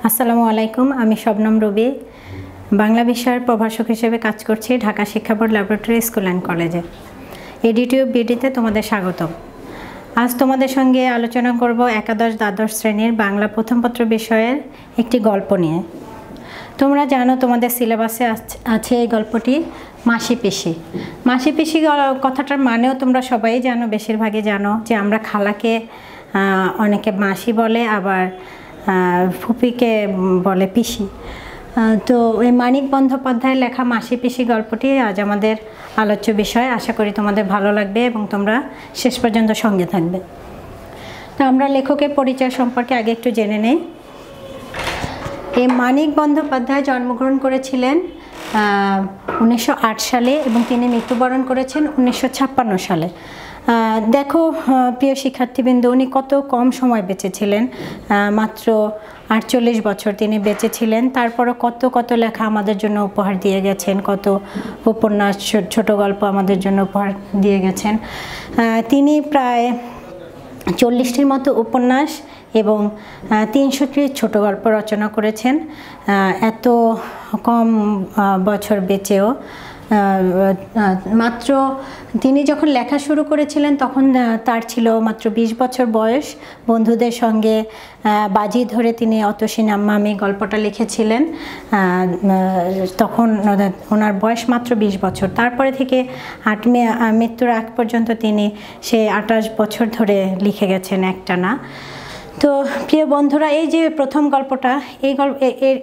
আসসালামু আলাইকুম। আমি শবনম রবি, বাংলা বিষয়ের প্রভাষক হিসেবে কাজ করছি ঢাকা শিক্ষা বোর্ড ল্যাবরেটরি স্কুল অ্যান্ড কলেজে। এডিটিউব বিডিতে তোমাদের স্বাগতম। আজ তোমাদের সঙ্গে আলোচনা করব একাদশ দ্বাদশ শ্রেণীর বাংলা প্রথম পত্র বিষয়ের একটি গল্প নিয়ে। তোমরা জানো তোমাদের সিলেবাসে আছে এই গল্পটি মাসি পিসি। মাসি পিসি কথাটার মানেও তোমরা সবাই জানো, বেশিরভাগই জানো যে আমরা খালাকে অনেকে মাসি বলে, আবার ফুপিকে বলে পিসি। তো এই মানিক বন্দ্যোপাধ্যায়ের লেখা মাসি পিসি গল্পটি আজ আমাদের আলোচ্য বিষয়। আশা করি তোমাদের ভালো লাগবে এবং তোমরা শেষ পর্যন্ত সঙ্গে থাকবে। তো আমরা লেখকের পরিচয় সম্পর্কে আগে একটু জেনে নেই। এই মানিক বন্দ্যোপাধ্যায় জন্মগ্রহণ করেছিলেন 1908 সালে এবং তিনি মৃত্যুবরণ করেছেন 1956 সালে। দেখো প্রিয় শিক্ষার্থীবৃন্দ, উনি কত কম সময় বেঁচেছিলেন, মাত্র 48 বছর তিনি বেঁচেছিলেন। তারপরও কত লেখা আমাদের জন্য উপহার দিয়ে গেছেন, কত উপন্যাস, ছোট গল্প আমাদের জন্য উপহার দিয়ে গেছেন। তিনি প্রায় 40টির মতো উপন্যাস এবং 300টি ছোট গল্প রচনা করেছেন। এত কম বছর বেঁচেও মাত্র তিনি যখন লেখা শুরু করেছিলেন তখন তার ছিল মাত্র 20 বছর বয়স। বন্ধুদের সঙ্গে বাজি ধরে তিনি অতসী মামি গল্পটা লিখেছিলেন। তখন ওনার বয়স মাত্র 20 বছর। তারপরে থেকে মৃত্যুর আগ পর্যন্ত তিনি সে 28 বছর ধরে লিখে গেছেন একটানা। তো প্রিয় বন্ধুরা, এই যে প্রথম গল্পটা, এই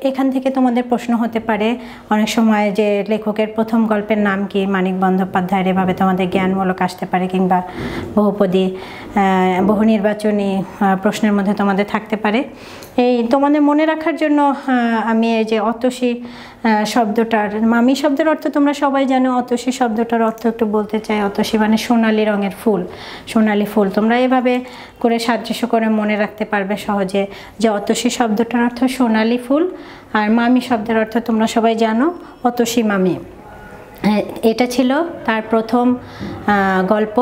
এখান থেকে তোমাদের প্রশ্ন হতে পারে অনেক সময় যে লেখকের প্রথম গল্পের নাম কি, মানিক বন্দ্যোপাধ্যায়ের, এভাবে তোমাদের জ্ঞানমূলক আসতে পারে, কিংবা বহুপদী বহু নির্বাচনী প্রশ্নের মধ্যে তোমাদের থাকতে পারে। এই তোমাদের মনে রাখার জন্য আমি এই যে অতসী শব্দটার, মামি শব্দের অর্থ তোমরা সবাই জানো। অতসী শব্দটার অর্থ একটু বলতে চাই। অতসী মানে সোনালি রঙের ফুল, সোনালি ফুল। তোমরা এভাবে করে সাদৃশ্য করে মনে রাখতে পারবে সহজে যে অতসী শব্দটার অর্থ সোনালি ফুল, আর মামি শব্দের অর্থ তোমরা সবাই জানো, অতসী মামি। এটা ছিল তার প্রথম গল্প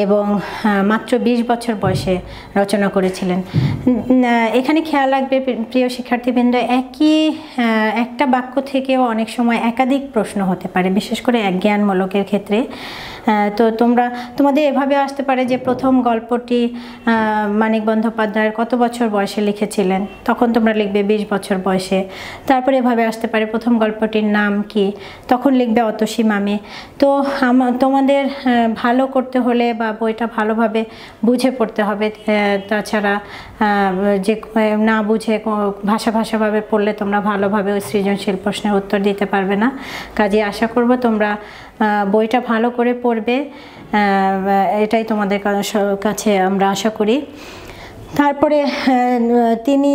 এবং মাত্র 20 বছর বয়সে রচনা করেছিলেন। এখানে খেয়াল রাখবে প্রিয় শিক্ষার্থীবৃন্দ, একটা বাক্য থেকেও অনেক সময় একাধিক প্রশ্ন হতে পারে, বিশেষ করে জ্ঞানমূলকের ক্ষেত্রে। তো তোমাদের এভাবে আসতে পারে যে প্রথম গল্পটি মানিক বন্দ্যোপাধ্যায়ের কত বছর বয়সে লিখেছিলেন, তখন তোমরা লিখবে 20 বছর বয়সে। তারপরে এভাবে আসতে পারে প্রথম গল্পটির নাম কি, তখন লিখবে অতসী মামি। তো তোমাদের ভালো করতে হলে বা বইটা ভালোভাবে বুঝে পড়তে হবে। তাছাড়া যে না বুঝে ভাষাভাবে পড়লে তোমরা ভালোভাবে ওই সৃজনশীল প্রশ্নের উত্তর দিতে পারবে না। কাজে আশা করব তোমরা বইটা ভালো করে পড়বে, এটাই তোমাদের কাছে আমরা আশা করি। তারপরে তিনি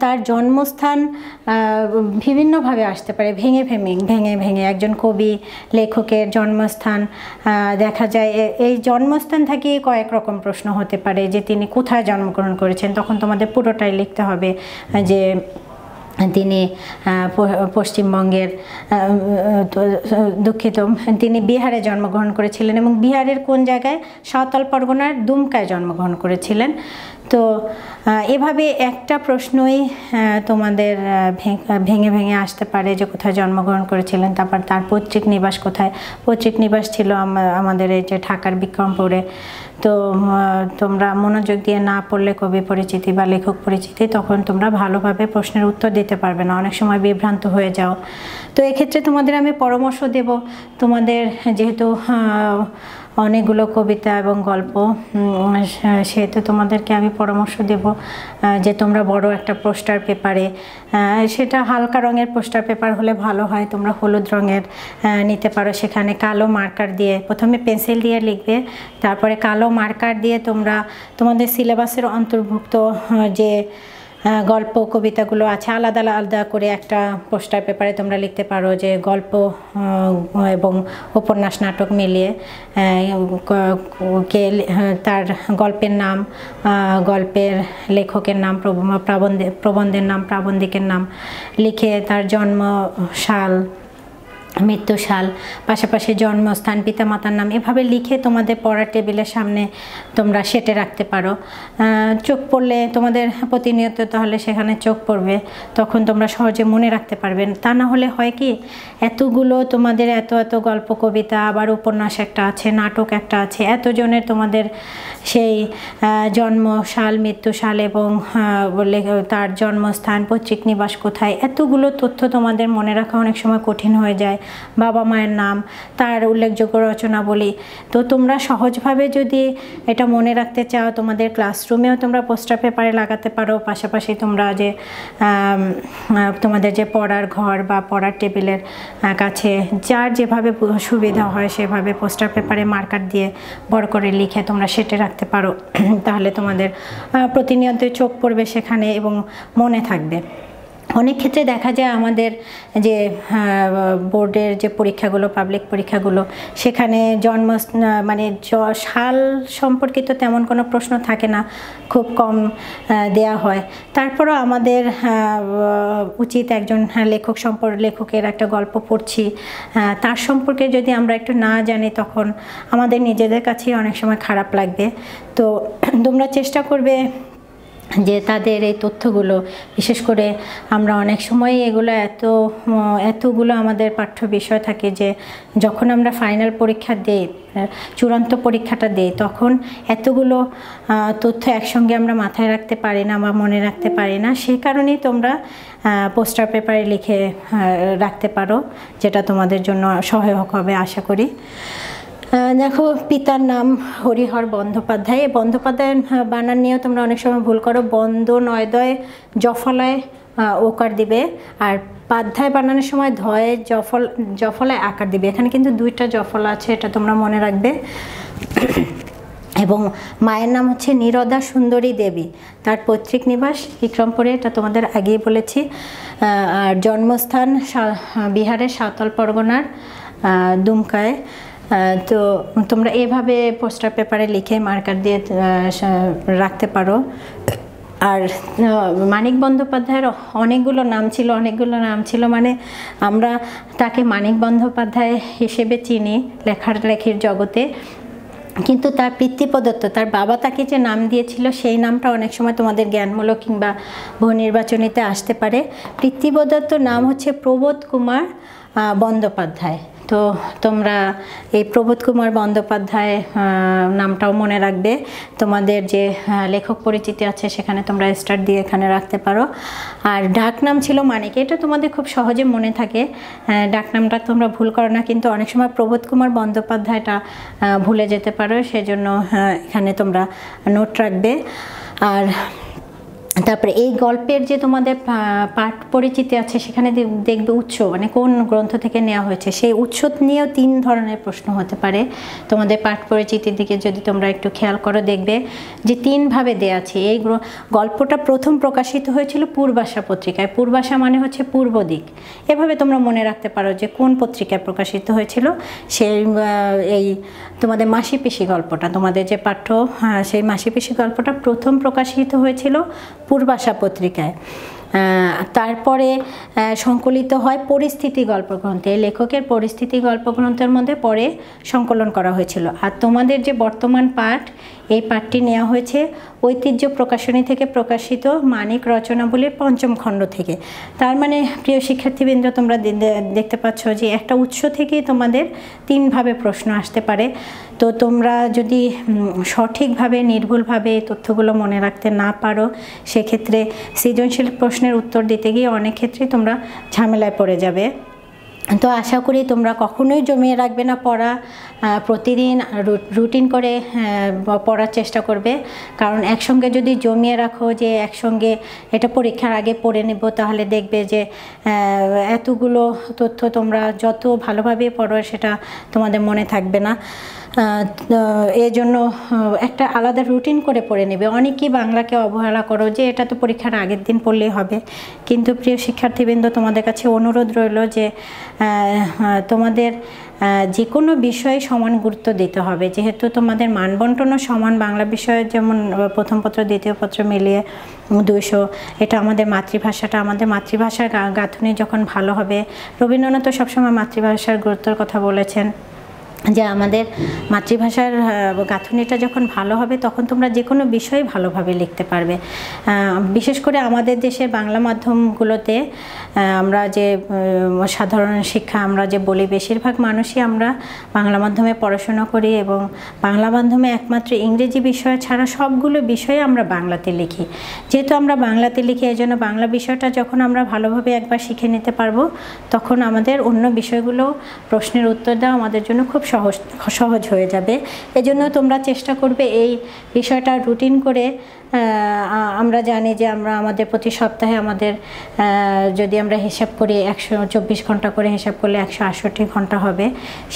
তার জন্মস্থান বিভিন্নভাবে আসতে পারে, ভেঙে একজন কবি লেখকের জন্মস্থান দেখা যায়। এই জন্মস্থান থেকে কয়েক রকম প্রশ্ন হতে পারে যে তিনি কোথায় জন্মগ্রহণ করেছেন, তখন তোমাদের পুরোটাই লিখতে হবে যে তিনি পশ্চিমবঙ্গের, দুঃখিত, তিনি বিহারে জন্মগ্রহণ করেছিলেন এবং বিহারের কোন জায়গায়, সাঁওতাল পরগনার দুমকায় জন্মগ্রহণ করেছিলেন। তো এভাবে একটা প্রশ্নই তোমাদের ভেঙে আসতে পারে যে কোথায় জন্মগ্রহণ করেছিলেন। তারপর তার পৈতৃক নিবাস কোথায়। পৈতৃক নিবাস ছিল আমাদের এই যে ঢাকার বিক্রমপুরে। তো তোমরা মনোযোগ দিয়ে না পড়লে কবি পরিচিতি বা লেখক পরিচিতি, তখন তোমরা ভালোভাবে প্রশ্নের উত্তর দিতে পারবে না, অনেক সময় বিভ্রান্ত হয়ে যাও। তো এক্ষেত্রে তোমাদের আমি পরামর্শ দেব, তোমাদের যেহেতু অনেকগুলো কবিতা এবং গল্প, সেহেতু তোমাদেরকে আমি পরামর্শ দেব যে তোমরা বড় একটা পোস্টার পেপারে, সেটা হালকা রঙের পোস্টার পেপার হলে ভালো হয়, তোমরা হলুদ রঙের নিতে পারো। সেখানে কালো মার্কার দিয়ে, প্রথমে পেন্সিল দিয়ে লিখবে, তারপরে কালো মার্কার দিয়ে তোমরা তোমাদের সিলেবাসের অন্তর্ভুক্ত যে গল্প কবিতাগুলো আছে আলাদা আলাদা করে একটা পোস্টার পেপারে তোমরা লিখতে পারো যে গল্প এবং উপন্যাস নাটক মিলিয়ে তার গল্পের নাম, গল্পের লেখকের নাম, প্রবন্ধের নাম, প্রাবন্ধিকের নাম লিখে তার জন্ম সাল মৃত্যু সাল, পাশাপাশি জন্মস্থান, পিতামাতার নাম এভাবে লিখে তোমাদের পড়ার টেবিলের সামনে তোমরা সেটে রাখতে পারো। চোখ পড়লে তোমাদের প্রতিনিয়ত তাহলে সেখানে চোখ পড়বে, তখন তোমরা সহজে মনে রাখতে পারবেন। তা না হলে হয় কি, এতগুলো তোমাদের এত এত গল্প কবিতা, আবার উপন্যাস একটা আছে, নাটক একটা আছে, এতজনের তোমাদের সেই জন্ম সাল, মৃত্যু সাল এবং তার জন্মস্থান, পৈতৃক নিবাস কোথায়, এতগুলো তথ্য তোমাদের মনে রাখা অনেক সময় কঠিন হয়ে যায়। বাবা মায়ের নাম, তার উল্লেখযোগ্য রচনাবলী। তো তোমরা সহজভাবে যদি এটা মনে রাখতে চাও, তোমাদের ক্লাসরুমেও তোমরা পোস্টার পেপারে লাগাতে পারো। পাশাপাশি তোমরা যে তোমাদের যে পড়ার ঘর বা পড়ার টেবিলের কাছে যার যেভাবে সুবিধা হয় সেভাবে পোস্টার পেপারে মার্কার দিয়ে বড় করে লিখে তোমরা সেটে রাখতে পারো। তাহলে তোমাদের প্রতিনিয়ত চোখ পড়বে সেখানে এবং মনে থাকবে। অনেক ক্ষেত্রে দেখা যায় আমাদের যে বোর্ডের যে পরীক্ষাগুলো, পাবলিক পরীক্ষাগুলো, সেখানে মানে সাল সম্পর্কিত তেমন কোনো প্রশ্ন থাকে না, খুব কম দেয়া হয়। তারপরও আমাদের উচিত একজন লেখকের একটা গল্প পড়ছি, তার সম্পর্কে যদি আমরা একটু না জানি তখন আমাদের নিজেদের কাছেই অনেক সময় খারাপ লাগবে। তো তোমরা চেষ্টা করবে যে তাদের এই তথ্যগুলো, বিশেষ করে আমরা অনেক সময় এতগুলো আমাদের পাঠ্য বিষয় থাকে যে যখন আমরা ফাইনাল পরীক্ষা দিই, চূড়ান্ত পরীক্ষাটা দিই, তখন এতগুলো তথ্য একসঙ্গে আমরা মাথায় রাখতে পারি না বা মনে রাখতে পারি না। সেই কারণেই তোমরা পোস্টার পেপারে লিখে রাখতে পারো, যেটা তোমাদের জন্য সহায়ক হবে আশা করি। দেখো, পিতার নাম হরিহর বন্দ্যোপাধ্যায়। এই বন্দ্যোপাধ্যায়ের বানান নিয়েও তোমরা অনেক সময় ভুল করো। বন্দ নয়দয় জফলায় ওকার দিবে, আর পাধ্যায় বানানোর সময় ধয়ে জফলায় আকার দিবে। এখানে কিন্তু দুইটা জফলা আছে, এটা তোমরা মনে রাখবে। এবং মায়ের নাম হচ্ছে নীরদা সুন্দরী দেবী, তার পৈতৃক নিবাস বিক্রমপুরে, এটা তোমাদের আগেই বলেছি। আর জন্মস্থান বিহারের সাঁওতাল পরগনার দুমকায়। তো তোমরা এভাবে পোস্টার পেপারে লিখে মার্কার দিয়ে রাখতে পারো। আর মানিক বন্দ্যোপাধ্যায়ের অনেকগুলো নাম ছিল, মানে আমরা তাকে মানিক বন্দ্যোপাধ্যায় হিসেবে চিনি লেখালেখির জগতে, কিন্তু তার পিতৃপ্রদত্ত, তার বাবা তাকে যে নাম দিয়েছিল সেই নামটা অনেক সময় তোমাদের জ্ঞানমূলক কিংবা বহু নির্বাচনীতে আসতে পারে। পিতৃপ্রদত্ত নাম হচ্ছে প্রবোধ কুমার বন্দ্যোপাধ্যায়। তো তোমরা এই প্রবোধ কুমার বন্দ্যোপাধ্যায় নামটাও মনে রাখবে। তোমাদের যে লেখক পরিচিতি আছে সেখানে তোমরা স্টার দিয়ে এখানে রাখতে পারো। আর ডাক নাম ছিল মানিক, এটা তোমাদের খুব সহজে মনে থাকে, ডাক নামটা তোমরা ভুল করো না, কিন্তু অনেক সময় প্রবোধ কুমার বন্দ্যোপাধ্যায়টা ভুলে যেতে পারো, সেজন্য এখানে তোমরা নোট রাখবে। আর তারপরে এই গল্পের যে তোমাদের পাঠ পরিচিতি আছে সেখানে দেখবে উৎস, মানে কোন গ্রন্থ থেকে নেওয়া হয়েছে, সেই উৎস নিয়েও 3 ধরনের প্রশ্ন হতে পারে। তোমাদের পাঠ পরিচিতির দিকে যদি তোমরা একটু খেয়াল করো দেখবে যে 3 ভাবে দেওয়া আছে। এই গল্পটা প্রথম প্রকাশিত হয়েছিল পূর্বাশা পত্রিকায়। পূর্বাশা মানে হচ্ছে পূর্ব দিক। এভাবে তোমরা মনে রাখতে পারো যে কোন পত্রিকায় প্রকাশিত হয়েছিল। সেই এই তোমাদের মাসি পিসি গল্পটা, তোমাদের যে পাঠ্য, সেই মাসি পিসি গল্পটা প্রথম প্রকাশিত হয়েছিল পূর্বাশা পত্রিকায়। তারপরে সংকলিত হয় পরিস্থিতি গল্পগ্রন্থে, লেখকের পরিস্থিতি গল্পগ্রন্থের মধ্যে পরে সংকলন করা হয়েছিল। আর তোমাদের যে বর্তমান পাঠ, এই পাঠটি নেওয়া হয়েছে ঐতিহ্য প্রকাশনী থেকে প্রকাশিত মানিক রচনাবলীর 5ম খণ্ড থেকে। তার মানে প্রিয় শিক্ষার্থীবৃন্দ, তোমরা দেখতে পাচ্ছ যে একটা উৎস থেকেই তোমাদের 3 ভাবে প্রশ্ন আসতে পারে। তো তোমরা যদি সঠিকভাবে নির্ভুলভাবে এই তথ্যগুলো মনে রাখতে না পারো, সেক্ষেত্রে সৃজনশীল প্রশ্নের উত্তর দিতে গিয়ে অনেক ক্ষেত্রে তোমরা ঝামেলায় পড়ে যাবে। তো আশা করি তোমরা কখনোই জমিয়ে রাখবে না পড়া, প্রতিদিন রুটিন করে পড়ার চেষ্টা করবে। কারণ একসঙ্গে যদি জমিয়ে রাখো যে একসঙ্গে এটা পরীক্ষার আগে পড়ে নেব, তাহলে দেখবে যে এতগুলো তথ্য তোমরা যত ভালোভাবে পড়ো সেটা তোমাদের মনে থাকবে না। এই জন্য একটা আলাদা রুটিন করে পড়ে নেবে। অনেকেই বাংলাকে অবহেলা করো যে এটা তো পরীক্ষার আগের দিন পড়লেই হবে, কিন্তু প্রিয় শিক্ষার্থীবৃন্দ, তোমাদের কাছে অনুরোধ রইল যে তোমাদের যে কোনো বিষয়ে সমান গুরুত্ব দিতে হবে। যেহেতু তোমাদের মানবন্টনও সমান, বাংলা বিষয়ে যেমন প্রথম পত্র দ্বিতীয় পত্র মিলিয়ে 200, এটা আমাদের মাতৃভাষাটা, আমাদের মাতৃভাষার গাঁথনি যখন ভালো হবে, রবীন্দ্রনাথ সবসময় মাতৃভাষার গুরুত্বের কথা বলেছেন, যে আমাদের মাতৃভাষার গাঁথনিটা যখন ভালো হবে তখন তোমরা যে কোনো বিষয় ভালোভাবে লিখতে পারবে। বিশেষ করে আমাদের দেশের বাংলা মাধ্যমগুলোতে আমরা যে সাধারণ শিক্ষা আমরা যে বলি, বেশিরভাগ মানুষই আমরা বাংলা মাধ্যমে পড়াশোনা করি এবং বাংলা মাধ্যমে একমাত্র ইংরেজি বিষয় ছাড়া সবগুলো বিষয়ে আমরা বাংলাতে লিখি। যেহেতু আমরা বাংলাতে লিখি, এই জন্য বাংলা বিষয়টা যখন আমরা ভালোভাবে একবার শিখে নিতে পারবো তখন আমাদের অন্য বিষয়গুলো প্রশ্নের উত্তর দেওয়া আমাদের জন্য খুব সহজ হয়ে যাবে। এজন্য তোমরা চেষ্টা করবে এই বিষয়টা রুটিন করে। আমরা জানি যে আমাদের প্রতি সপ্তাহে আমাদের যদি আমরা হিসাব করি 124 ঘন্টা করে হিসাব করলে 168 ঘন্টা হবে।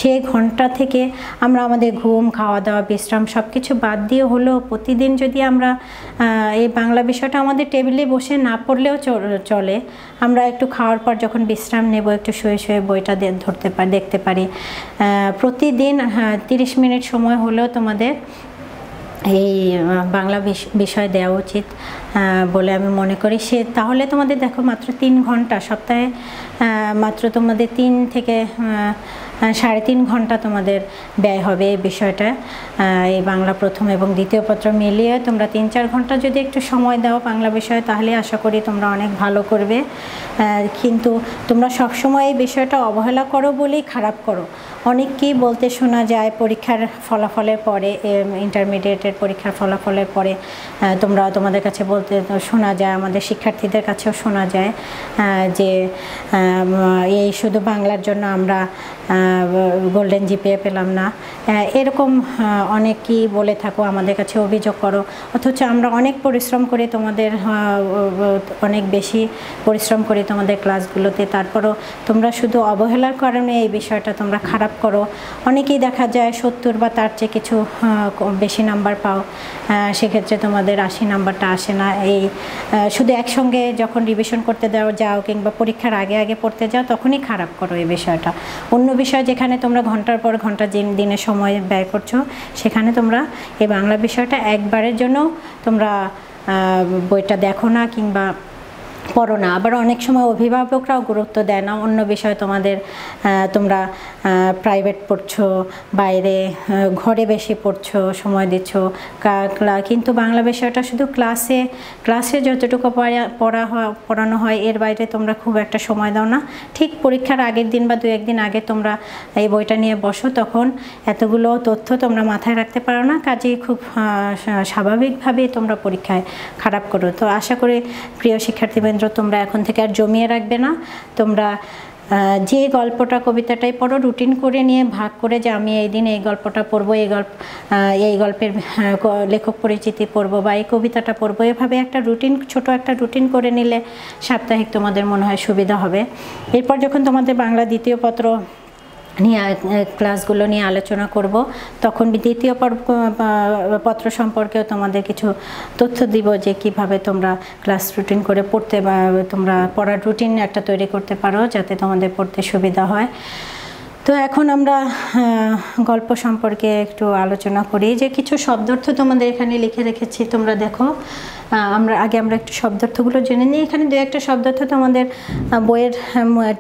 সেই ঘন্টা থেকে আমরা আমাদের ঘুম, খাওয়া দাওয়া, বিশ্রাম সব কিছু বাদ দিয়ে হলেও প্রতিদিন যদি আমরা এই বাংলা বিষয়টা আমাদের টেবিলে বসে না পড়লেও চলে, আমরা একটু খাওয়ার পর যখন বিশ্রাম নেব একটু শুয়ে শুয়ে বইটা দেখতে পারি। প্রতিদিন 30 মিনিট সময় হলেও তোমাদের এই বাংলা বিষয় দেওয়া উচিত বলে আমি মনে করি। তাহলে তোমাদের দেখো মাত্র 3 ঘন্টা সপ্তাহে, মাত্র তোমাদের 3 থেকে 3.5 ঘন্টা তোমাদের ব্যয় হবে এই বিষয়টা। এই বাংলা প্রথম এবং দ্বিতীয় পত্র মিলিয়ে তোমরা 3-4 ঘন্টা যদি একটু সময় দাও বাংলা বিষয়ে, তাহলে আশা করি তোমরা অনেক ভালো করবে। কিন্তু তোমরা সবসময় এই বিষয়টা অবহেলা করো বলেই খারাপ করো। অনেককেই বলতে শোনা যায় পরীক্ষার ফলাফলের পরে, ইন্টারমিডিয়েটের পরীক্ষার ফলাফলের পরে তোমাদের কাছে বলতে শোনা যায়, আমাদের শিক্ষার্থীদের কাছেও শোনা যায় যে এই শুধু বাংলার জন্য আমরা গোল্ডেন জিপিএ পেলাম না। এরকম অনেকেই বলে থাকো, আমাদের কাছে অভিযোগ করো, অথচ আমরা অনেক পরিশ্রম করে তোমাদের অনেক বেশি পরিশ্রম করি তোমাদের ক্লাসগুলোতে, তারপরও তোমরা শুধু অবহেলার কারণে এই বিষয়টা তোমরা খারাপ করো। অনেকেই দেখা যায় 70 বা তার চেয়ে কিছু বেশি নাম্বার পাও, সেক্ষেত্রে তোমাদের 80 নাম্বারটা আসে না। এই শুধু একসঙ্গে যখন রিভিশন করতে যাও কিংবা পরীক্ষার আগে পড়তে যাও তখনই খারাপ করো এই বিষয়টা। অন্য বিষয় যেখানে তোমরা ঘন্টার পর ঘন্টা দিনে সময় ব্যয় করছো, সেখানে তোমরা এই বাংলা বিষয়টা একবারের জন্য তোমরা বইটা দেখো না কিংবা পড়ো না। আবার অনেক সময় অভিভাবকরাও গুরুত্ব দেয় না, অন্য বিষয় তোমরা প্রাইভেট পড়ছো, বাইরে ঘরে বেশি পড়ছো, সময় দিচ্ছ, কিন্তু বাংলা বিষয়টা শুধু ক্লাসে যতটুকু পড়ানো হয় এর বাইরে তোমরা খুব একটা সময় দাও না। ঠিক পরীক্ষার আগের দিন বা 2-1 দিন আগে তোমরা এই বইটা নিয়ে বসো, তখন এতগুলো তথ্য তোমরা মাথায় রাখতে পারো না, কাজেই খুব স্বাভাবিকভাবেই তোমরা পরীক্ষায় খারাপ করো। তো আশা করি প্রিয় শিক্ষার্থীবৃন্দ, তোমরা এখন থেকে আর জমিয়ে রাখবে না। তোমরা যে গল্পটা কবিতাটাই পড়ো রুটিন করে নিয়ে ভাগ করে, যে আমি এই দিন এই গল্পটা পড়বো, এই গল্পের লেখক পরিচিতি পড়বো বা এই কবিতাটা পড়বো, এভাবে একটা ছোট একটা রুটিন করে নিলে সাপ্তাহিক তোমাদের মনে হয় সুবিধা হবে। এরপর যখন তোমাদের বাংলা দ্বিতীয় পত্র নিয়ে ক্লাসগুলো নিয়ে আলোচনা করব, তখন দ্বিতীয় পত্র সম্পর্কেও তোমাদের কিছু তথ্য দিব যে কিভাবে তোমরা ক্লাস রুটিন করে তোমরা পড়ার রুটিন একটা তৈরি করতে পারো যাতে তোমাদের পড়তে সুবিধা হয়। তো এখন আমরা গল্প সম্পর্কে একটু আলোচনা করি, যে কিছু শব্দার্থ তোমাদের এখানে লিখে রেখেছি, তোমরা দেখো। আমরা একটু শব্দার্থগুলো জেনে নিই। এখানে 2-1টা শব্দার্থ তোমাদের বইয়ের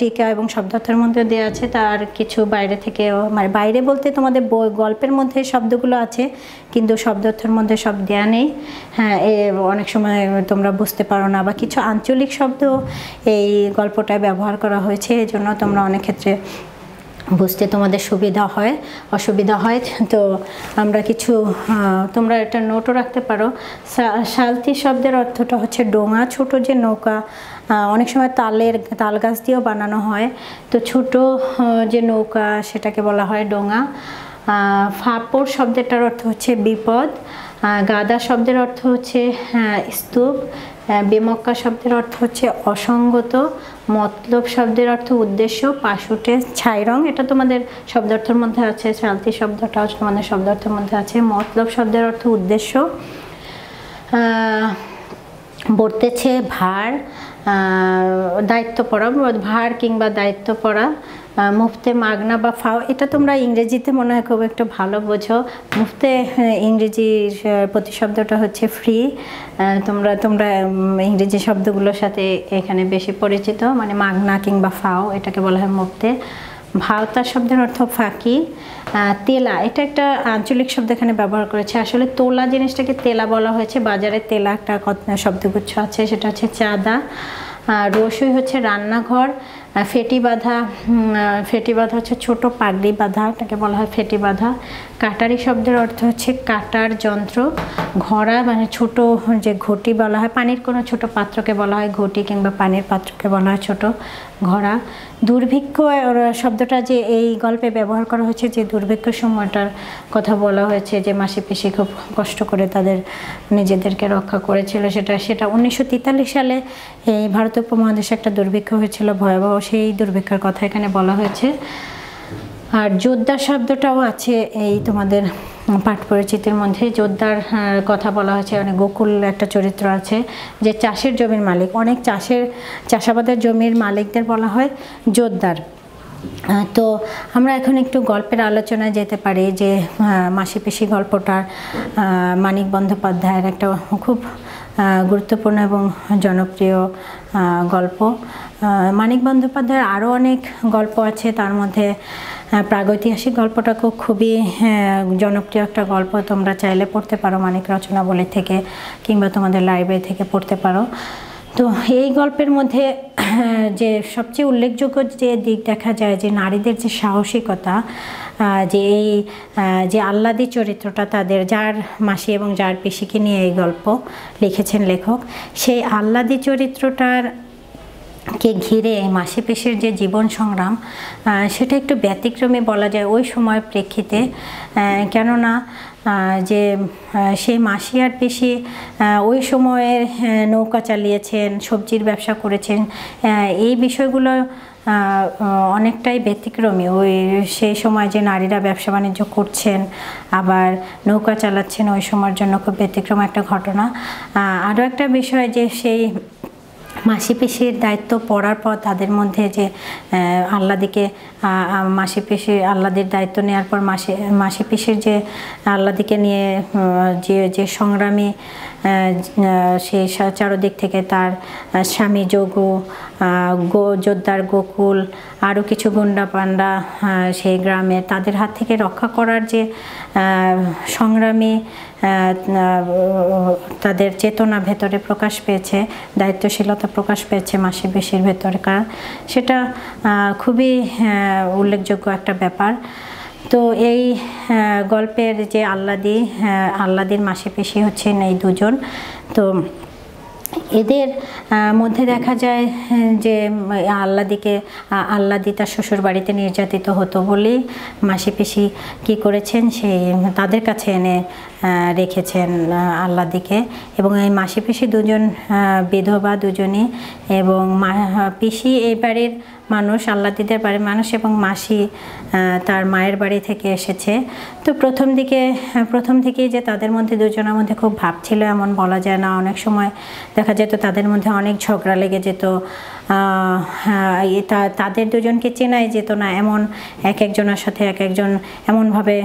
টিকা এবং শব্দার্থের মধ্যে দেওয়া আছে, তার কিছু বাইরে থেকেও, মানে বাইরে বলতে তোমাদের গল্পের মধ্যে শব্দগুলো আছে কিন্তু শব্দার্থের মধ্যে সব দেওয়া নেই। হ্যাঁ, অনেক সময় তোমরা বুঝতে পারো না, বা কিছু আঞ্চলিক শব্দ এই গল্পটায় ব্যবহার করা হয়েছে, এই জন্য তোমরা অনেক ক্ষেত্রে বুঝতে তোমাদের অসুবিধা হয়। তো আমরা কিছু, তোমরা একটা নোটও রাখতে পারো। সালতি শব্দের অর্থটা হচ্ছে ডোঙা, ছোট যে নৌকা, অনেক সময় তাল গাছ দিয়েও বানানো হয়, তো ছোট যে নৌকা সেটাকে বলা হয় ডোঙা। ফাপড় শব্দটার অর্থ হচ্ছে বিপদ। গাদা শব্দের অর্থ হচ্ছে স্তূপ। বেমক্কা শব্দের অর্থ হচ্ছে অসঙ্গত। মতলব শব্দের অর্থ উদ্দেশ্য। পাশুটে ছাই রং, এটা তোমাদের শব্দার্থের মধ্যে আছে। চালতি শব্দটাও তোমাদের শব্দার্থের মধ্যে আছে। মতলব শব্দের অর্থ উদ্দেশ্য। বর্তেছে ভার, দায়িত্ব পড়া, ভার কিংবা দায়িত্ব পড়া, মুফতে মাগনা বা ফাও, এটা তোমরা ইংরেজিতে মনে হয় খুব একটু ভালো বোঝো। মুফতে ইংরেজির প্রতিশব্দটা হচ্ছে ফ্রি। তোমরা ইংরেজি শব্দগুলোর সাথে এখানে বেশি পরিচিত, মানে মাগনা কিংবা ফাও, এটাকে বলা হয় মুফতে। ভাওতা শব্দের অর্থ ফাঁকি। তেলা, এটা একটা আঞ্চলিক শব্দ এখানে ব্যবহার করেছে। আসলে তোলা জিনিসটাকে তেলা বলা হয়েছে। বাজারে তেলা একটা শব্দগুচ্ছ আছে, সেটা হচ্ছে চাঁদা। রসই হচ্ছে রান্নাঘর। ফেটি বাঁধা, ফেটি বাঁধা হচ্ছে ছোট পাগড়ি বাঁধা, এটাকে বলা হয় ফেটি বাঁধা। কাটারি শব্দের অর্থ হচ্ছে কাটার যন্ত্র। ঘড়া মানে ছোট যে ঘটি বলা হয়, পানির কোনো ছোট পাত্রকে বলা হয় ঘটি, কিংবা পানির পাত্রকে বলা হয় ছোট ঘড়া। দুর্ভিক্ষ শব্দটা যে এই গল্পে ব্যবহার করা হয়েছে, যে দুর্ভিক্ষ সময়টার কথা বলা হয়েছে, যে মাসি পিসি খুব কষ্ট করে তাদের নিজেদেরকে রক্ষা করেছিল, সেটা 1943 সালে এই ভারতীয় উপমহাদেশে একটা দুর্ভিক্ষ হয়েছিল, ভয়াবহ সেই দুর্ভিক্ষের কথা এখানে বলা হয়েছে। আর জোদ্দার শব্দটাও আছে এই তোমাদের পাঠ পরিচিতির মধ্যে। জোদ্দার কথা বলা হয়েছে, মানে গোকুল একটা চরিত্র আছে, যে চাষের জমির মালিক, অনেক চাষাবাদের জমির মালিকদের বলা হয় জোদ্দার। তো আমরা এখন একটু গল্পের আলোচনায় যেতে পারি, যে মাসি পিসি গল্পটার মানিক বন্দ্যোপাধ্যায়ের একটা খুব গুরুত্বপূর্ণ এবং জনপ্রিয় গল্প। মানিক বন্দ্যোপাধ্যায়ের আরও অনেক গল্প আছে, তার মধ্যে প্রাগৈতিহাসিক গল্পটাকেও খুবই জনপ্রিয় একটা গল্প। তোমরা চাইলে পড়তে পারো মানিক রচনাবলী থেকে, কিংবা তোমাদের লাইব্রেরি থেকে পড়তে পারো। তো এই গল্পের মধ্যে যে সবচেয়ে উল্লেখযোগ্য যে দিক দেখা যায়, যে নারীদের যে সাহসিকতা, যে এই যে আহ্লাদি চরিত্রটা তাদের, যার মাসি এবং যার পিসিকে নিয়ে এই গল্প লিখেছেন লেখক, সেই আহ্লাদি চরিত্রটার কে ঘিরে মাসি পিসির যে জীবন সংগ্রাম, সেটা একটু ব্যতিক্রমী বলা যায় ওই সময়ের প্রেক্ষিতে। কেননা যে সেই মাসি আর পিসি ওই সময়ে নৌকা চালিয়েছেন, সবজির ব্যবসা করেছেন, এই বিষয়গুলো অনেকটাই ব্যতিক্রমী। ওই সেই সময় যে নারীরা ব্যবসা বাণিজ্য করছেন, আবার নৌকা চালাচ্ছেন, ওই সময়ের জন্য খুব ব্যতিক্রম একটা ঘটনা। আরও একটা বিষয়, যে সেই মাসি পিসির দায়িত্ব পড়ার পর তাদের মধ্যে যে আহ্লাদিকে, মাসি পিসি আহ্লাদের দায়িত্ব নেওয়ার পর মাসি পিসির যে আহ্লাদিকে নিয়ে যে সংগ্রামী, সেই চারদিক থেকে তার স্বামী যোগু, জোদ্দার গোকুল, আরও কিছু গুন্ডা পান্ডা সেই গ্রামে, তাদের হাত থেকে রক্ষা করার যে সংগ্রামী তাদের চেতনা ভেতরে প্রকাশ পেয়েছে, দায়িত্বশীলতা প্রকাশ পেয়েছে মাসি পিসির ভেতরকার, সেটা খুবই উল্লেখযোগ্য একটা ব্যাপার। তো এই গল্পের যে আহ্লাদির মাসি পিসি হচ্ছেন এই দুজন। তো এদের মধ্যে দেখা যায় যে আহ্লাদি তার শ্বশুর বাড়িতে নির্যাতিত হতো বলেই মাসি পিসি কী করেছেন, সেই তাদের কাছে এনে রেখেছেন আহ্লাদিকে। এবং এই মাসি পিসি দুজন বিধবা দুজনই, এবং পিসি এই বাড়ির মানুষ, আহ্লাদিদের বাড়ির মানুষ, এবং মাসি তার মায়ের বাড়ি থেকে এসেছে। তো প্রথম থেকেই যে তাদের মধ্যে দুজনের মধ্যে খুব ভাব ছিল এমন বলা যায় না। অনেক সময় দেখা যেত তাদের মধ্যে অনেক ঝগড়া লেগে যেত, তাদের দুজনকে চেনাই যেত না, এমন একজনের সাথে একজন এমনভাবে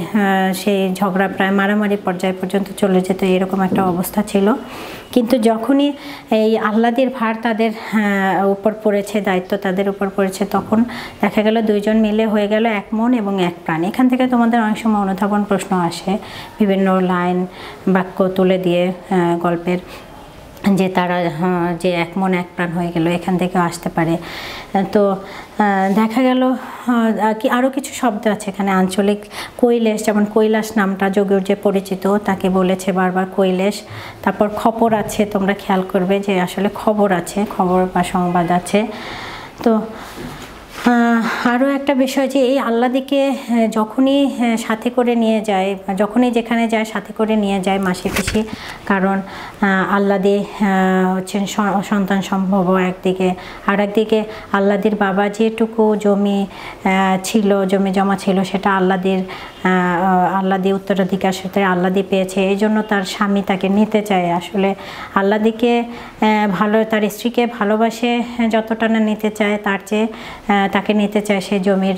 সেই ঝগড়া প্রায় মারামারি পর্যায় পর্যন্ত চলে যেত, এরকম একটা অবস্থা ছিল। কিন্তু যখনই এই আহ্লাদির ভার তাদের উপর পড়েছে, দায়িত্ব তাদের উপর পড়েছে, তখন দেখা গেল দুইজন মিলে হয়ে গেল এক মন এবং এক প্রাণ। এখান থেকে তোমাদের অনেক সময় অনুধাবন প্রশ্ন আসে, বিভিন্ন লাইন বাক্য তুলে দিয়ে গল্পের, যে তারা যে এক মন এক প্রাণ হয়ে গেল, এখান থেকে আসতে পারে। তো দেখা গেল কি আরও কিছু শব্দ আছে এখানে আঞ্চলিক। কৈলেশ, যেমন কৈলাস নামটা যোগীর যে পরিচিত, তাকে বলেছে বারবার কৈলেশ। তারপর খবর আছে, তোমরা খেয়াল করবে যে আসলে খবর আছে, খবর বা সংবাদ আছে। তো আরও একটা বিষয় যে এই আল্লাদিকে যখনই সাথে করে নিয়ে যায়, যখনই যেখানে যায় সাথে করে নিয়ে যায় মাসি পিসি, কারণ আল্লাদি হচ্ছেন সন্তান সম্ভব একদিকে, আর একদিকে আল্লাদির বাবা যেটুকু জমি ছিল, জমি জমা ছিল, সেটা আল্লাদি উত্তরাধিকার সূত্রে আল্লাদি পেয়েছে। এই জন্য তার স্বামী তাকে নিতে চায়। আসলে আল্লাদিকে তার স্ত্রীকে ভালোবাসে যতটা না নিতে চায়, তার চেয়ে তাকে নিতে চায় সেই জমির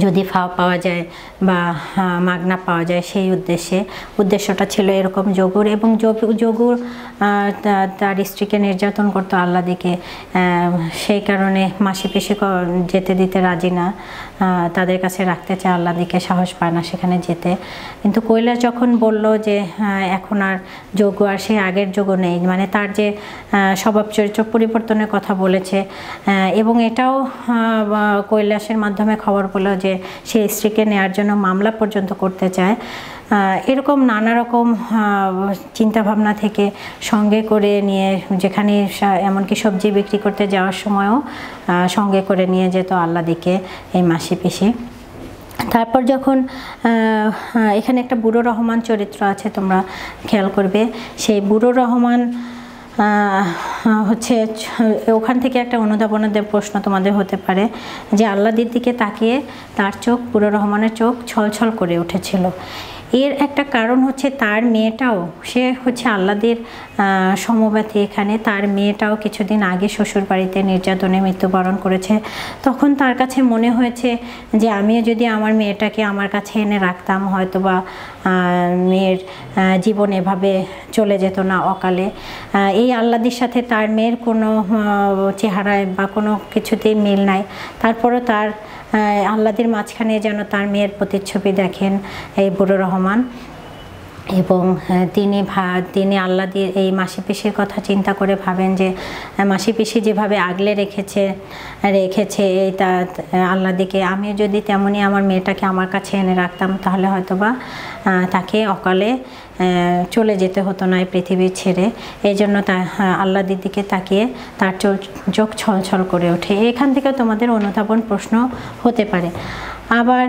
যদি পাওয়া যায় বা মাগনা পাওয়া যায়, সেই উদ্দেশ্যটা ছিল এরকম যোগুর। এবং যোগুর তার স্ত্রীকে নির্যাতন করতো আল্লাদিকে, সেই কারণে মাসি পিসি যেতে দিতে রাজি না, তাদের কাছে রাখতে চায় আল্লাদিকে, সাহস পায় না সেখানে যেতে। কিন্তু কৈলাস যখন বলল যে এখন আর যোগু আর সেই আগের যোগু নেই, মানে তার যে স্বভাব চরিত্র পরিবর্তনের কথা বলেছে, এবং এটাও কৈলাসের মাধ্যমে খবর পেল যে সে স্ত্রীকে নেওয়ার জন্য মামলা পর্যন্ত করতে চায়। এরকম নানা রকম চিন্তাভাবনা থেকে সঙ্গে করে নিয়ে, যেখানে এমনকি সবজি বিক্রি করতে যাওয়ার সময়ও সঙ্গে করে নিয়ে যেত আল্লাদিকে এই মাসি পিসি। তারপর যখন এখানে একটা বুড়ো রহমান চরিত্র আছে, তোমরা খেয়াল করবে, সেই বুড়ো রহমান হচ্ছে ওখান থেকে একটা অনুধাবনের প্রশ্ন তোমাদের হতে পারে যে আল্লাদির দিকে তাকিয়ে তার চোখ, বুড়ো রহমানের চোখ ছলছল করে উঠেছিল। এর একটা কারণ হচ্ছে তার মেয়েটাও, সে হচ্ছে আল্লাদির সমব্যথী। এখানে তার মেয়েটাও কিছুদিন আগে শ্বশুর বাড়িতে নির্যাতনে মৃত্যুবরণ করেছে। তখন তার কাছে মনে হয়েছে যে আমিও যদি আমার মেয়েটাকে আমার কাছে এনে রাখতাম, হয়তো বা মেয়ের জীবন এভাবে চলে যেত না অকালে। এই আল্লাদির সাথে তার মেয়ের কোনো চেহারায় বা কোনো কিছুতেই মিল নাই, তারপরও তার আল্লাদির মাঝখানে যেন তার মেয়ের প্রতিচ্ছবি দেখেন এই বুড়ো রহমান। এবং তিনি আল্লাদির এই মাসি পিসির কথা চিন্তা করে ভাবেন যে মাসি পিসি যেভাবে আগলে রেখেছে এই আল্লাদিকে, আমিও যদি তেমনই আমার মেয়েটাকে আমার কাছে এনে রাখতাম, তাহলে হয়তোবা তাকে অকালে চলে যেতে হতো না এই পৃথিবী ছেড়ে। এই জন্য আল্লাদির দিকে তাকিয়ে তার চোখ ছলছল করে ওঠে। এখান থেকে তোমাদের অনুধাবন প্রশ্ন হতে পারে। আবার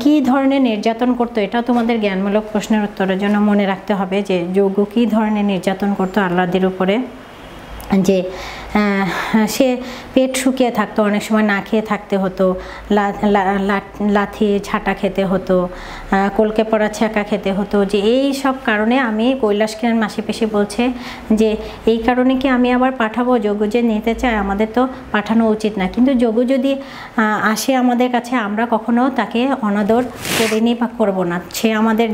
কী ধরনের নির্যাতন করতো, এটাও তোমাদের জ্ঞানমূলক প্রশ্নের উত্তরের জন্য মনে রাখতে হবে যে যোগু কী ধরনের নির্যাতন করতো আল্লাদির উপরে। যে সে পেট শুকিয়ে থাকতো, অনেক সময় না খেয়ে থাকতে হতো, লাথি ছাটা খেতে হতো, কলকে পড়া ছ্যাঁকা খেতে হতো। যে এই সব কারণে আমি কৈলাসকে মাসি পিসি বলছে যে এই কারণে কি আমি আবার পাঠাবো? যোগু যে নিতে চায়, আমাদের তো পাঠানো উচিত না। কিন্তু যোগু যদি আসে আমাদের কাছে, আমরা কখনো তাকে অনাদর করিনি বা করবো না। সে আমাদের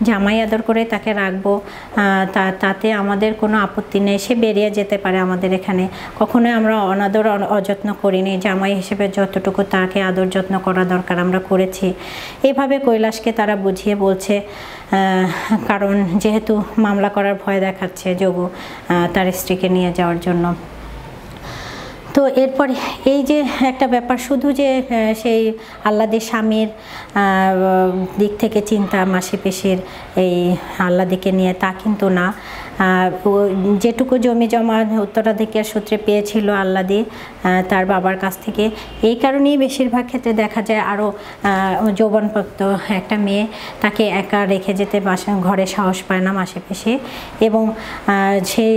জামাই আদর করে তাকে রাখবো, তাতে আমাদের কোনো আপত্তি নেই। সে বেরিয়ে যেতে পারে আমাদের এখানে, কখনোই আমরা অনাদর অযত্ন করিনি। জামাই হিসেবে যতটুকু তাকে আদর যত্ন করা দরকার আমরা করেছি। এভাবে কৈলাসকে তারা বুঝিয়ে বলছে, কারণ যেহেতু মামলা করার ভয় দেখাচ্ছে যোগু তার স্ত্রীকে নিয়ে যাওয়ার জন্য। তো এরপরে এই যে একটা ব্যাপার, শুধু যে সেই আল্লাদির স্বামীর দিক থেকে চিন্তা মাসি পিসির এই আল্লাদিকে নিয়ে, তা কিন্তু না। যেটুকু জমি জমা উত্তরাধিকার সূত্রে পেয়েছিল আল্লাদি তার বাবার কাছ থেকে, এই কারণেই বেশিরভাগ ক্ষেত্রে দেখা যায় আরও যৌবনপ্রাপ্ত একটা মেয়ে, তাকে একা রেখে যেতে ঘরে সাহস পায় না মাসি পিসি। এবং সেই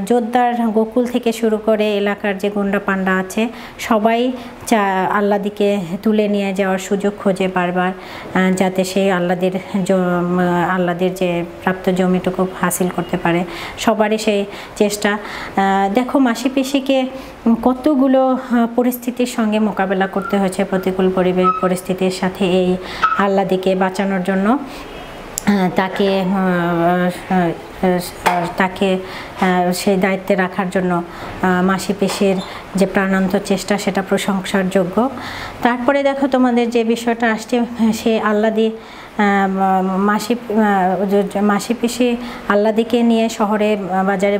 জোরদার গোকুল থেকে শুরু করে এলাকার যে গুন্ডা পান্ডা আছে, সবাই আল্লাদিকে তুলে নিয়ে যাওয়ার সুযোগ খোঁজে বারবার, যাতে সেই আল্লাদির যে প্রাপ্ত জমিটুকু হাসিল করতে পারে। সবারই সেই চেষ্টা। দেখো মাসি পিসিকে কতগুলো পরিস্থিতির সঙ্গে মোকাবেলা করতে হয়েছে, প্রতিকূল পরিস্থিতির সাথে এই আল্লাদিকে বাঁচানোর জন্য। তাকে সেই দায়িত্বে রাখার জন্য মাসি পিসির যে প্রাণান্ত চেষ্টা, সেটা প্রশংসার যোগ্য। তারপরে দেখো তোমাদের যে বিষয়টা আসছে, সে আল্লাদি মাসি পিসি আল্লাদিকে নিয়ে শহরে বাজারে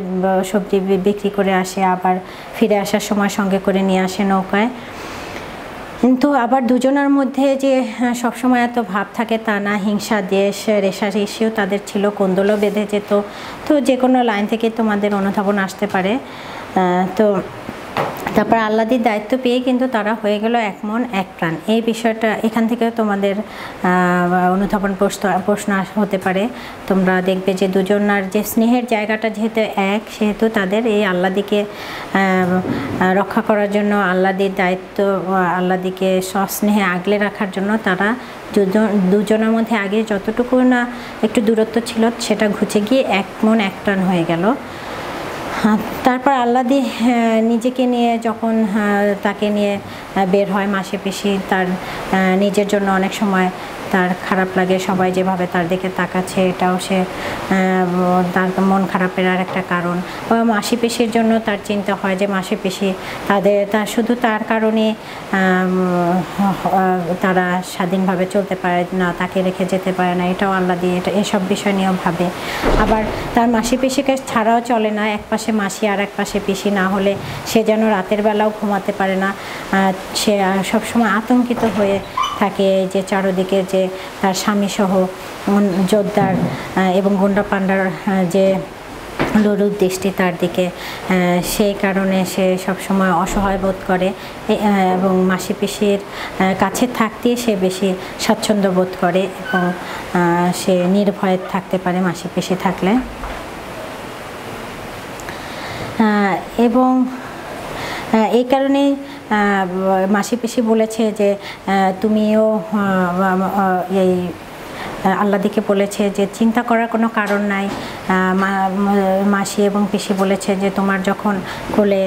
সবজি বিক্রি করে আসে, আবার ফিরে আসার সময় সঙ্গে করে নিয়ে আসে নৌকায়। কিন্তু আবার দুজনের মধ্যে যে সবসময় এত ভাব থাকে তা না, হিংসা দেশ রেষারেষিও তাদের ছিল, কোন্দলও বেঁধে যেত। তো যে কোনো লাইন থেকে তোমাদের অনুধাবন আসতে পারে। তো তারপর আল্লাদির দায়িত্ব পেয়ে কিন্তু তারা হয়ে গেল এক মন এক প্রাণ। এই বিষয়টা এখান থেকে তোমাদের অনুধাবন প্রশ্ন হতে পারে। তোমরা দেখবে যে দুজনার যে স্নেহের জায়গাটা যেহেতু এক, সেহেতু তাদের এই আল্লাদিকে রক্ষা করার জন্য, আল্লাদির দায়িত্ব, আল্লাদিকে সস্নেহে আগলে রাখার জন্য তারা দুজনের মধ্যে আগে যতটুকু না একটু দূরত্ব ছিল সেটা ঘুচে গিয়ে এক মন এক প্রাণ হয়ে গেল। তারপর আল্লাদি নিজেকে নিয়ে যখন তাকে নিয়ে বের হয় মাসি পিসি, তার নিজের জন্য অনেক সময় তার খারাপ লাগে, সবাই যেভাবে তার দিকে তাকাচ্ছে এটাও সে তার মন খারাপের আর একটা কারণ। বা মাসি পিসির জন্য তার চিন্তা হয় যে মাসি পিসি তার শুধু তার কারণে তারা স্বাধীনভাবে চলতে পারে না, তাকে রেখে যেতে পারে না, এটাও আল্লাদি এসব বিষয় নিয়েও ভাবে। আবার তার মাসি পিসিকে ছাড়াও চলে না, এক পাশে মাসি আর এক পাশে পিসি না হলে সে যেন রাতের বেলাও ঘুমাতে পারে না। সে সবসময় আতঙ্কিত হয়ে থাকে যে চারদিকে যে তার স্বামীসহ জোরদার এবং গুন্ডা পান্ডার যে লুরুর দৃষ্টি তার দিকে, সেই কারণে সে সবসময় অসহায় বোধ করে এবং মাসি পিসির কাছে থাকতে সে বেশি স্বাচ্ছন্দ্য বোধ করে এবং সে নির্ভয়ে থাকতে পারে মাসি পিসি থাকলে। এবং এই কারণে মাসি পিসি বলেছে যে তুমিও এই আল্লাদিকে বলেছে যে চিন্তা করার কোনো কারণ নাই। মাসি এবং পিসি বলেছে যে তোমার যখন কোলে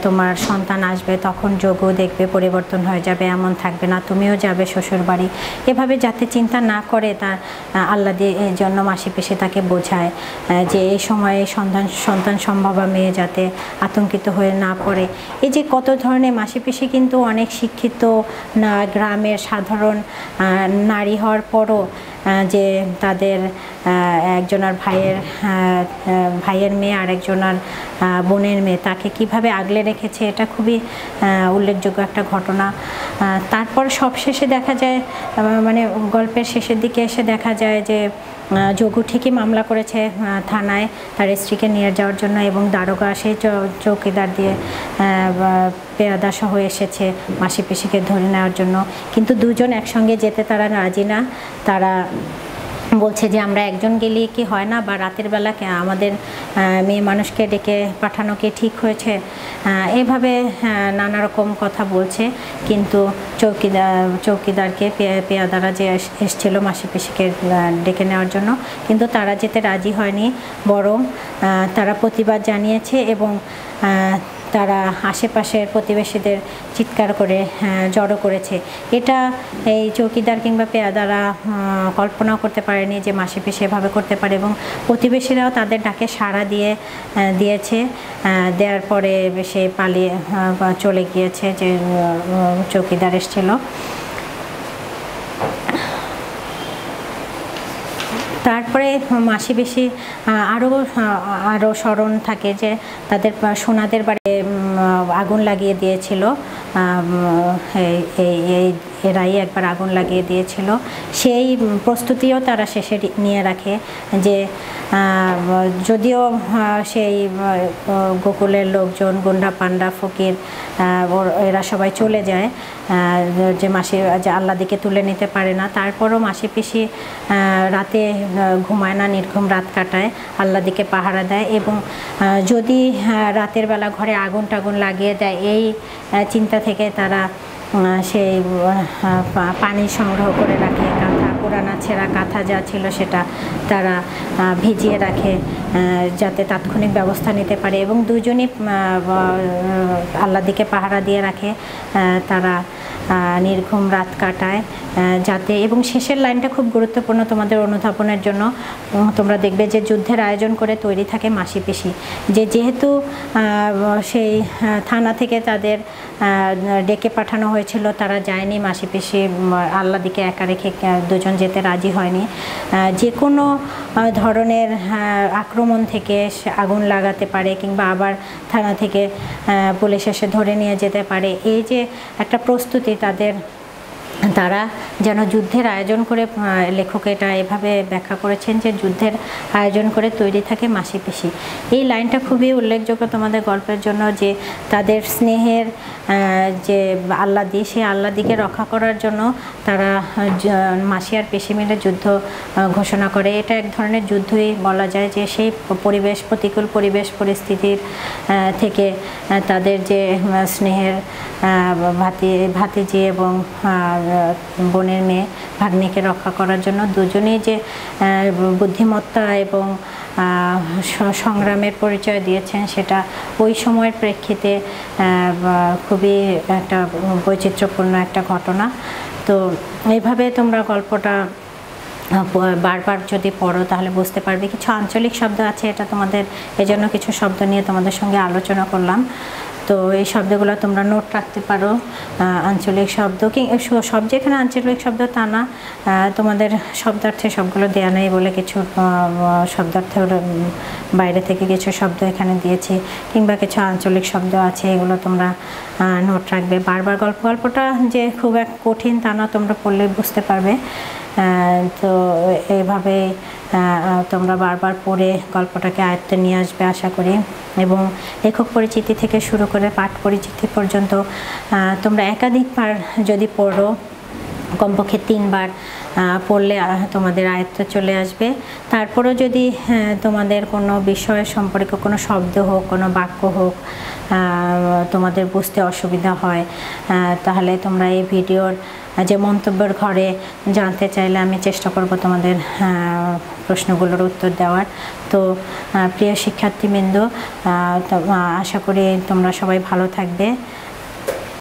তোমার সন্তান আসবে তখন যোগও দেখবে পরিবর্তন হয়ে যাবে, এমন থাকবে না, তুমিও যাবে শ্বশুর বাড়ি। এভাবে যাতে চিন্তা না করে তার আল্লাদি এর জন্য মাসি পিসি তাকে বোঝায় যে এই সময়ে সন্তান সম্ভবা মেয়ে যাতে আতঙ্কিত হয়ে না পড়ে। এই যে কত ধরনের মাসি পিসি কিন্তু অনেক শিক্ষিত না, গ্রামের সাধারণ নারী হওয়ার পরও যে তাদের একজনের ভাইয়ের মেয়ে আর একজনের বোনের মেয়ে তাকে কিভাবে আগলে রেখেছে, এটা খুবই উল্লেখযোগ্য একটা ঘটনা। তারপর সব শেষে দেখা যায়, মানে গল্পের শেষের দিকে এসে দেখা যায় যে যোগু ঠিকই মামলা করেছে থানায় তার স্ত্রীকে নিয়ে যাওয়ার জন্য এবং দারোগা সেই চৌকিদার দিয়ে পেয়াদা সহ এসেছে মাসি পিসিকে ধরে নেওয়ার জন্য, কিন্তু দুজন একসঙ্গে যেতে তারা রাজি না। তারা বলছে যে আমরা একজন গেলে কি হয় না, বা রাতের বেলা আমাদের মেয়ে মানুষকে ডেকে পাঠানো কি ঠিক হয়েছে, এভাবে নানা রকম কথা বলছে। কিন্তু চৌকিদারকে পেয়াদারা যে এসেছিল মাসি পিসিকে ডেকে নেওয়ার জন্য, কিন্তু তারা যেতে রাজি হয়নি, বরং তারা প্রতিবাদ জানিয়েছে এবং তারা আশেপাশের প্রতিবেশীদের চিৎকার করে জড়ো করেছে। এটা এই চৌকিদার কিংবা পেয়াদারা কল্পনাও করতে পারেনি যে মাসি পিসি এভাবে করতে পারে, এবং প্রতিবেশীরাও তাদের ডাকে সাড়া দিয়েছে। দেওয়ার পরে সে পালিয়ে চলে গিয়েছে যে চৌকিদার এসেছিল। তারপরে মাসি পিসি আরও স্মরণ থাকে যে তাদের সোনাদের বাড়ি আগুন লাগিয়ে দিয়েছিল, এরাই একবার আগুন লাগিয়ে দিয়েছিল। সেই প্রস্তুতিও তারা শেষে নিয়ে রাখে যে যদিও সেই গোকুলের লোকজন গুন্ডা পান্ডা ফকির এরা সবাই চলে যায়, যে আল্লাদিকে তুলে নিতে পারে না, তারপরও মাসি পিসি রাতে ঘুমায় না, নির্ঘুম রাত কাটায়, আল্লাদিকে পাহারা দেয় এবং যদি রাতের বেলা ঘরে আগুন টাগুন লাগিয়ে দেয় এই চিন্তা থেকে তারা সেই পানি সংগ্রহ করে রাখে, কাঁথা পুরানা ছেঁড়া কাঁথা যা ছিল সেটা তারা ভিজিয়ে রাখে যাতে তাৎক্ষণিক ব্যবস্থা নিতে পারে, এবং দুজনই আল্লাদিকে পাহারা দিয়ে রাখে। তারা নির্ঘুম রাত কাটায় যাতে, এবং শেষের লাইনটা খুব গুরুত্বপূর্ণ তোমাদের অনুধাবনের জন্য। তোমরা দেখবে যে যুদ্ধের আয়োজন করে তৈরি থাকে মাসি পিসি, যেহেতু সেই থানা থেকে তাদের ডেকে পাঠানো হয়েছিল, তারা যায়নি, মাসি পিসি আল্লাদিকে একা রেখে দুজন যেতে রাজি হয়নি। যে কোনো ধরনের আক্রমণ থেকে আগুন লাগাতে পারে কিংবা আবার থানা থেকে পুলিশ এসে ধরে নিয়ে যেতে পারে, এই যে একটা প্রস্তুতি তাদের তারা যেন যুদ্ধের আয়োজন করে, লেখক এটা এভাবে ব্যাখ্যা করেছেন যে যুদ্ধের আয়োজন করে তৈরি থাকে মাসিপিসি। এই লাইনটা খুবই উল্লেখযোগ্য তোমাদের গল্পের জন্য, যে তাদের স্নেহের যে আহ্লাদি, সেই আহ্লাদিকে রক্ষা করার জন্য তারা মাসি আর পিসি মিলে যুদ্ধ ঘোষণা করে। এটা এক ধরনের যুদ্ধই বলা যায়, যে সেই পরিবেশ, প্রতিকূল পরিবেশ পরিস্থিতির থেকে তাদের যে স্নেহের ভাতিজি এবং বোনের মেয়ে ভাগ্নিকে রক্ষা করার জন্য দুজনেই যে বুদ্ধিমত্তা এবং সংগ্রামের পরিচয় দিয়েছেন, সেটা ওই সময়ের প্রেক্ষিতে খুবই একটা বৈচিত্র্যপূর্ণ একটা ঘটনা। তো এইভাবে তোমরা গল্পটা বারবার যদি পড়ো তাহলে বুঝতে পারবে। কিছু আঞ্চলিক শব্দ আছে, এটা তোমাদের এজন্য কিছু শব্দ নিয়ে তোমাদের সঙ্গে আলোচনা করলাম। তো এই শব্দগুলো তোমরা নোট রাখতে পারো। আঞ্চলিক শব্দ কি সব যেখানে আঞ্চলিক শব্দ তা না, তোমাদের শব্দার্থে সবগুলো দেওয়া নেই বলে কিছু শব্দার্থের বাইরে থেকে কিছু শব্দ এখানে দিয়েছি, কিংবা কিছু আঞ্চলিক শব্দ আছে, এগুলো তোমরা নোট রাখবে। বারবার গল্পটা যে খুব এক কঠিন তা না, তোমরা পড়লে বুঝতে পারবে। তো এইভাবে তোমরা বারবার পড়ে গল্পটাকে আয়ত্তে নিয়ে আসবে আশা করি। এবং লেখক পরিচিতি থেকে শুরু করে পাঠ পরিচিতি পর্যন্ত তোমরা একাধিকবার যদি পড়ো, কমপক্ষে 3 বার পড়লে তোমাদের আয়ত্তে চলে আসবে। তারপরেও যদি তোমাদের কোনো বিষয় সম্পর্কে কোনো শব্দ হোক, কোনো বাক্য হোক তোমাদের বুঝতে অসুবিধা হয়, তাহলে তোমরা এই ভিডিওর যে মন্তব্যের ঘরে জানতে চাইলে আমি চেষ্টা করব তোমাদের প্রশ্নগুলোর উত্তর দেওয়ার। তো প্রিয় শিক্ষার্থীবৃন্দ, আশা করি তোমরা সবাই ভালো থাকবে।